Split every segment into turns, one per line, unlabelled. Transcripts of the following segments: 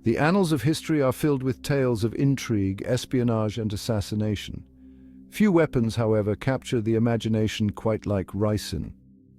The annals of history are filled with tales of intrigue, espionage, and assassination. Few weapons, however, capture the imagination quite like Ricin.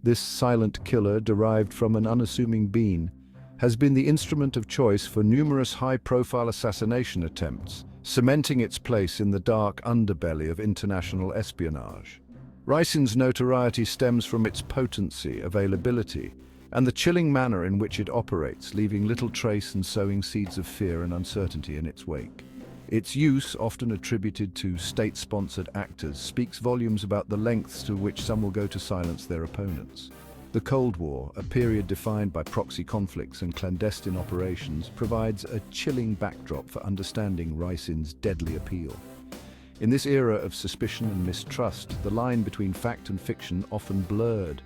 This silent killer, derived from an unassuming being, has been the instrument of choice for numerous high-profile assassination attempts, cementing its place in the dark underbelly of international espionage. Ricin's notoriety stems from its potency, availability, and the chilling manner in which it operates, leaving little trace and sowing seeds of fear and uncertainty in its wake. Its use, often attributed to state-sponsored actors, speaks volumes about the lengths to which some will go to silence their opponents. The Cold War, a period defined by proxy conflicts and clandestine operations, provides a chilling backdrop for understanding Ricin's deadly appeal. In this era of suspicion and mistrust, the line between fact and fiction often blurred,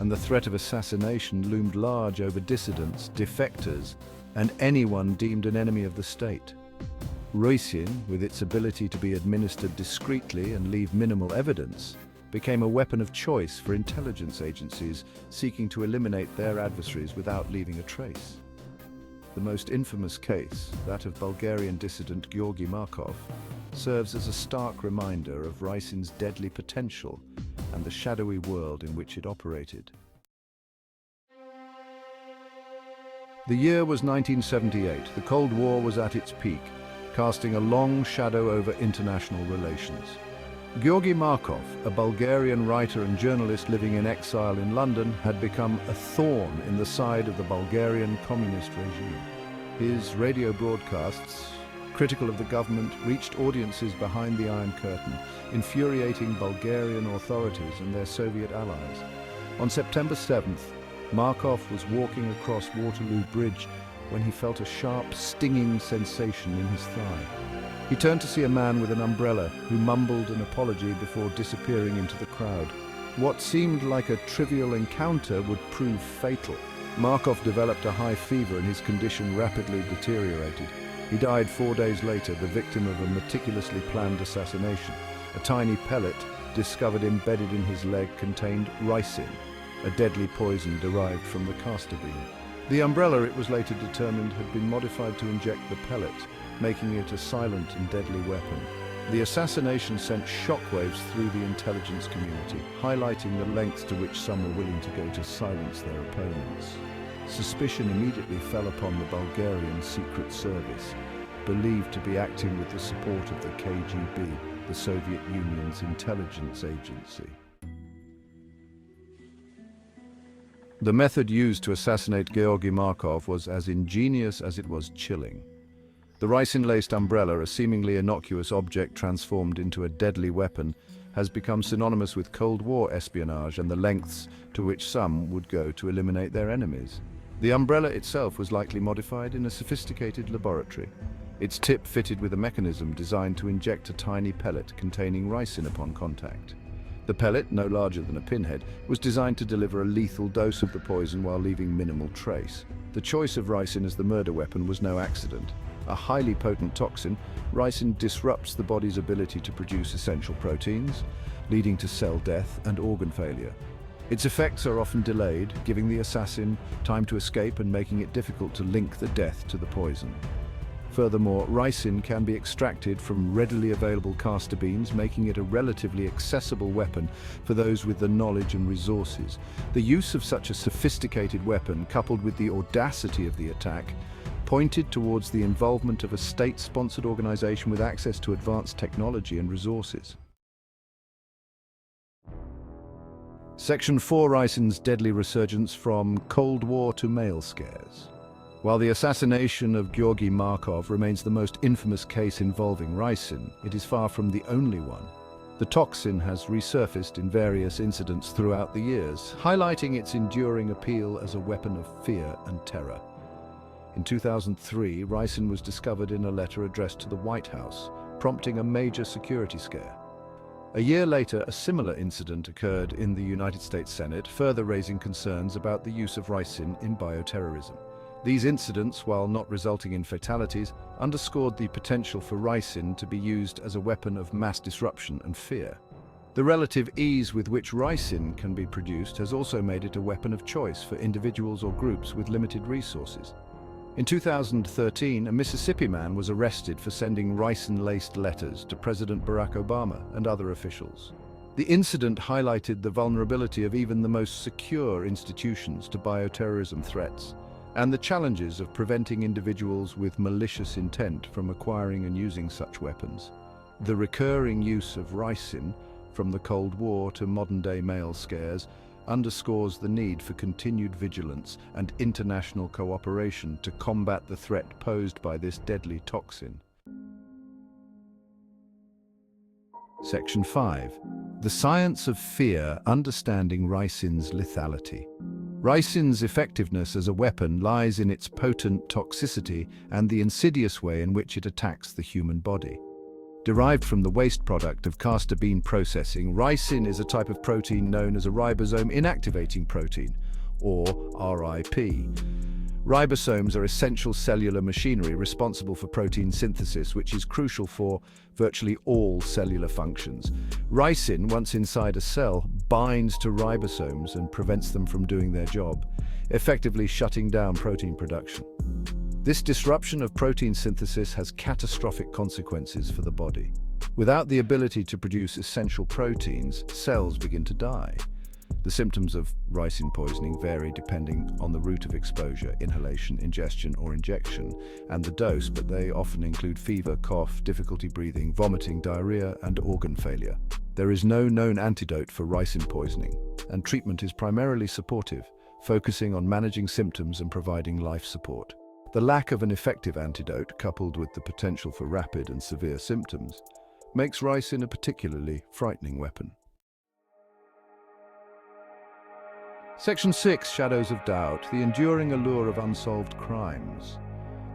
and the threat of assassination loomed large over dissidents, defectors, and anyone deemed an enemy of the state. Ricin, with its ability to be administered discreetly and leave minimal evidence, became a weapon of choice for intelligence agencies seeking to eliminate their adversaries without leaving a trace. The most infamous case, that of Bulgarian dissident Georgi Markov, serves as a stark reminder of Ricin's deadly potential and the shadowy world in which it operated. The year was 1978. The Cold War was at its peak, casting a long shadow over international relations. Georgi Markov, a Bulgarian writer and journalist living in exile in London, had become a thorn in the side of the Bulgarian communist regime. His radio broadcasts, critical of the government, reached audiences behind the Iron Curtain, infuriating Bulgarian authorities and their Soviet allies. On September 7th, Markov was walking across Waterloo Bridge when he felt a sharp, stinging sensation in his thigh. He turned to see a man with an umbrella who mumbled an apology before disappearing into the crowd. What seemed like a trivial encounter would prove fatal. Markov developed a high fever and his condition rapidly deteriorated. He died 4 days later, the victim of a meticulously planned assassination. A tiny pellet discovered embedded in his leg contained ricin, a deadly poison derived from the castor bean. The umbrella, it was later determined, had been modified to inject the pellet, making it a silent and deadly weapon. The assassination sent shockwaves through the intelligence community, highlighting the lengths to which some were willing to go to silence their opponents. Suspicion immediately fell upon the Bulgarian Secret Service, believed to be acting with the support of the KGB, the Soviet Union's intelligence agency. The method used to assassinate Georgi Markov was as ingenious as it was chilling. The ricin-laced umbrella, a seemingly innocuous object transformed into a deadly weapon, has become synonymous with Cold War espionage and the lengths to which some would go to eliminate their enemies. The umbrella itself was likely modified in a sophisticated laboratory, its tip fitted with a mechanism designed to inject a tiny pellet containing ricin upon contact. The pellet, no larger than a pinhead, was designed to deliver a lethal dose of the poison while leaving minimal trace. The choice of ricin as the murder weapon was no accident. A highly potent toxin, ricin disrupts the body's ability to produce essential proteins, leading to cell death and organ failure. Its effects are often delayed, giving the assassin time to escape and making it difficult to link the death to the poison. Furthermore, ricin can be extracted from readily available castor beans, making it a relatively accessible weapon for those with the knowledge and resources. The use of such a sophisticated weapon, coupled with the audacity of the attack, pointed towards the involvement of a state-sponsored organization with access to advanced technology and resources. Section 4: Ricin's deadly resurgence from Cold War to mail scares. While the assassination of Georgi Markov remains the most infamous case involving ricin, it is far from the only one. The toxin has resurfaced in various incidents throughout the years, highlighting its enduring appeal as a weapon of fear and terror. In 2003, ricin was discovered in a letter addressed to the White House, prompting a major security scare. A year later, a similar incident occurred in the United States Senate, further raising concerns about the use of ricin in bioterrorism. These incidents, while not resulting in fatalities, underscored the potential for ricin to be used as a weapon of mass disruption and fear. The relative ease with which ricin can be produced has also made it a weapon of choice for individuals or groups with limited resources. In 2013, a Mississippi man was arrested for sending ricin-laced letters to President Barack Obama and other officials. The incident highlighted the vulnerability of even the most secure institutions to bioterrorism threats, and the challenges of preventing individuals with malicious intent from acquiring and using such weapons. The recurring use of ricin, from the Cold War to modern-day mail scares, underscores the need for continued vigilance and international cooperation to combat the threat posed by this deadly toxin. Section 5. The Science of Fear: Understanding Ricin's Lethality. Ricin's effectiveness as a weapon lies in its potent toxicity and the insidious way in which it attacks the human body. Derived from the waste product of castor bean processing, ricin is a type of protein known as a ribosome inactivating protein, or RIP. Ribosomes are essential cellular machinery responsible for protein synthesis, which is crucial for virtually all cellular functions. Ricin, once inside a cell, binds to ribosomes and prevents them from doing their job, effectively shutting down protein production. This disruption of protein synthesis has catastrophic consequences for the body. Without the ability to produce essential proteins, cells begin to die. The symptoms of ricin poisoning vary depending on the route of exposure, inhalation, ingestion, or injection, and the dose, but they often include fever, cough, difficulty breathing, vomiting, diarrhea, and organ failure. There is no known antidote for ricin poisoning, and treatment is primarily supportive, focusing on managing symptoms and providing life support. The lack of an effective antidote, coupled with the potential for rapid and severe symptoms, makes ricin a particularly frightening weapon. Section 6. Shadows of Doubt: The Enduring Allure of Unsolved Crimes.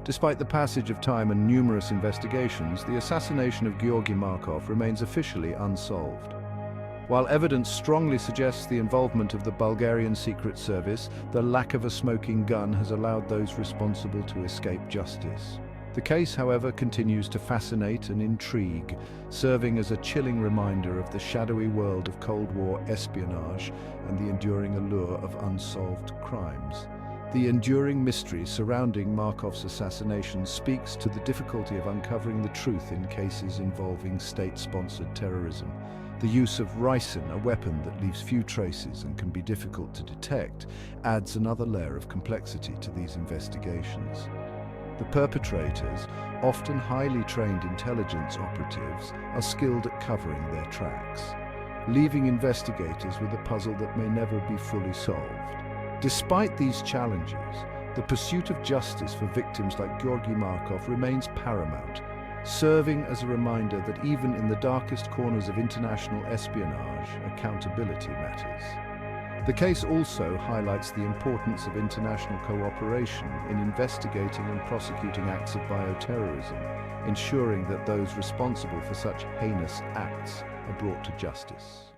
Despite the passage of time and numerous investigations, the assassination of Georgy Markov remains officially unsolved. While evidence strongly suggests the involvement of the Bulgarian Secret Service, the lack of a smoking gun has allowed those responsible to escape justice. The case, however, continues to fascinate and intrigue, serving as a chilling reminder of the shadowy world of Cold War espionage and the enduring allure of unsolved crimes. The enduring mystery surrounding Markov's assassination speaks to the difficulty of uncovering the truth in cases involving state-sponsored terrorism. The use of ricin, a weapon that leaves few traces and can be difficult to detect, adds another layer of complexity to these investigations. The perpetrators, often highly trained intelligence operatives, are skilled at covering their tracks, leaving investigators with a puzzle that may never be fully solved. Despite these challenges, the pursuit of justice for victims like Georgy Markov remains paramount, serving as a reminder that even in the darkest corners of international espionage, accountability matters. The case also highlights the importance of international cooperation in investigating and prosecuting acts of bioterrorism, ensuring that those responsible for such heinous acts are brought to justice.